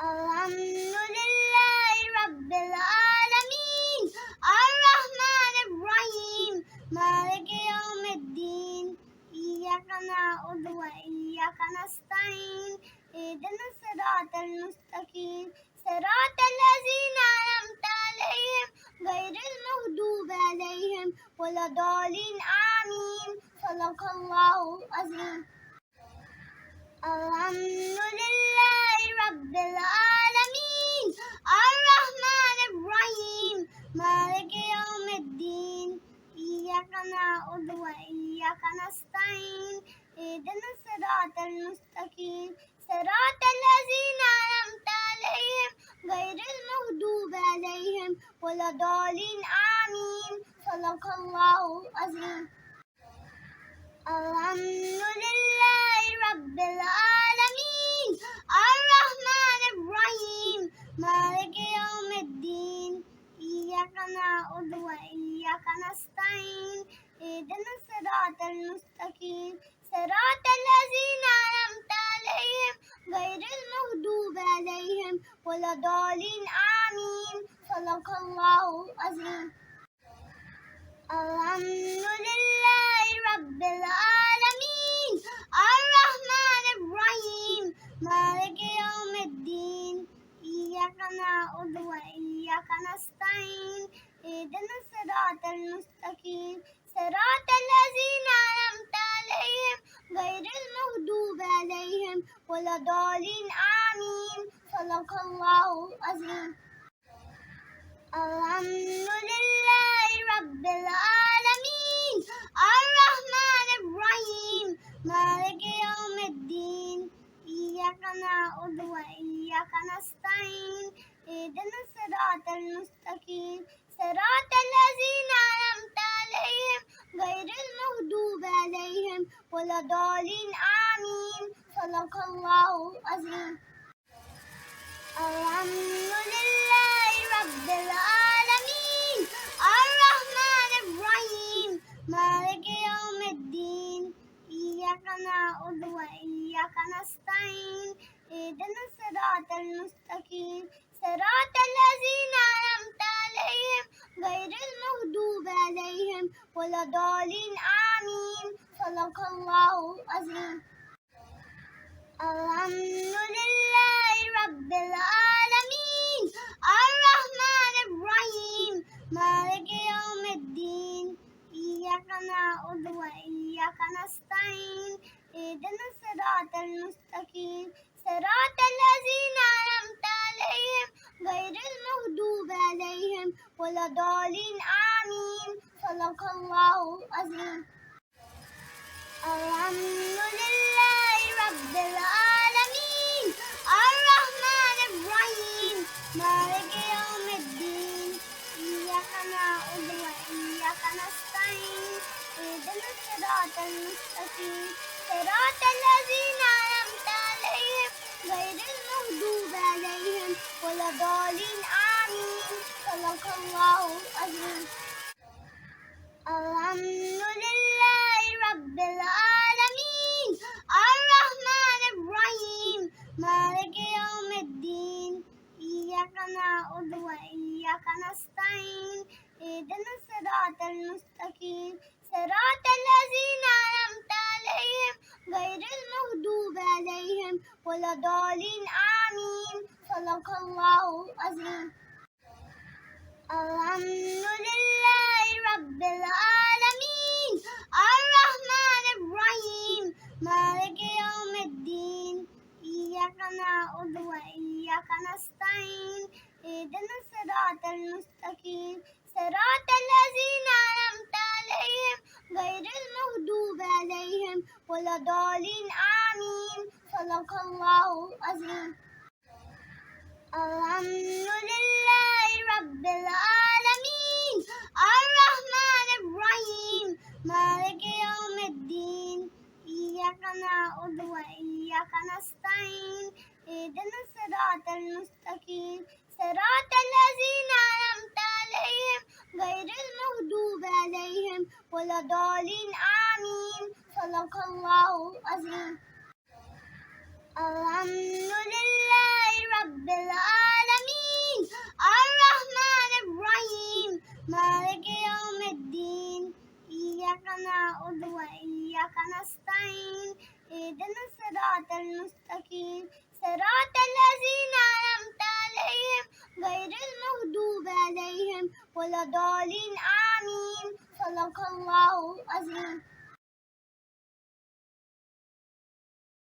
الحمد لله رب العالمين الرحمن الرحيم مالك يوم الدين إياك نعبد وإياك نستعين اهدنا الصراط المستقيم صراط الذين أنعمت عليهم غير المغضوب عليهم ولا الضالين آمين صدق الله العظيم. الحمد لله رب العالمين الرحمن الرحيم مالك يوم الدين إياك نعبد وإياك نستعين اهدنا الصراط المستقيم صراط الذين أنعمت عليهم غير المغضوب عليهم ولا الضالين آمين صدق الله العظيم. الحمد لله رب العالمين الرحمن الرحيم مالك يوم الدين إياك نعبد وإياك نستعين اهدنا الصراط المستقيم صراط الذين أنعمت عليهم غير المغضوب عليهم ولا الضالين آمين صدق الله العظيم. الحمد لله رب العالمين الرحمن الرحيم مالك يوم الدين إياك نعبد وإياك نستعين اهدنا الصراط المستقيم صراط الذين أنعمت عليهم غير المغضوب عليهم ولا الضالين آمين صدق الله العظيم. الحمد لله رب العالمين الرحمن الرحيم مالك يوم الدين إياك نعبد وإياك نستعين اهدنا الصراط المستقيم صراط الذين أنعمت عليهم غير المغضوب عليهم ولا الضالين آمين صدق الله العظيم. الحمد لله رب العالمين الرحمن الرحيم مالك يوم الدين إياك نعبد وإياك نستعين اهدنا الصراط المستقيم صراط الذين أنعمت عليهم غير المغضوب عليهم ولا الضالين آمين صدق الله العظيم. الحمد لله رب العالمين الرحمن الرحيم مالك يوم الدين إياك نعبد وإياك نستعين اهدنا الصراط المستقيم صراط الذين أنعمت عليهم غير المغضوب عليهم ولا الضالين آمين صدق الله العظيم. الحمد لله رب العالمين الرحمن الرحيم مالك يوم الدين إياك نعبد وإياك نستعين اهدنا الصراط المستقيم صراط الذين أنعمت عليهم غير المغضوب عليهم ولا الضالين آمين صدق الله العظيم. الحمد لله رب العالمين الرحمن الرحيم مالك يوم الدين إياك نعبد وإياك نستعين اهدنا الصراط المستقيم صراط الذين أنعمت عليهم غير المغضوب عليهم ولا الضالين آمين صدق الله العظيم. الحمد لله رب العالمين الرحمن الرحيم مالك يوم الدين إياك نعبد وإياك نستعين اهدنا الصراط المستقيم صراط الذين أنعمت عليهم غير المغضوب عليهم ولا الضالين آمين صدق الله العظيم. الحمد لله رب العالمين الرحمن الرحيم مالك يوم الدين إياك نعبد وإياك نستعين اهدنا الصراط المستقيم صراط الذين أنعمت عليهم غير المغضوب عليهم ولا الضالين آمين صدق الله العظيم. الحمد لله رب رب العالمين الرحمن الرحيم مالك يوم الدين إياك نعبد وإياك نستعين اهدنا الصراط المستقيم صراط الذين أنعمت عليهم غير المغضوب عليهم ولا الضالين آمين صدق الله العظيم.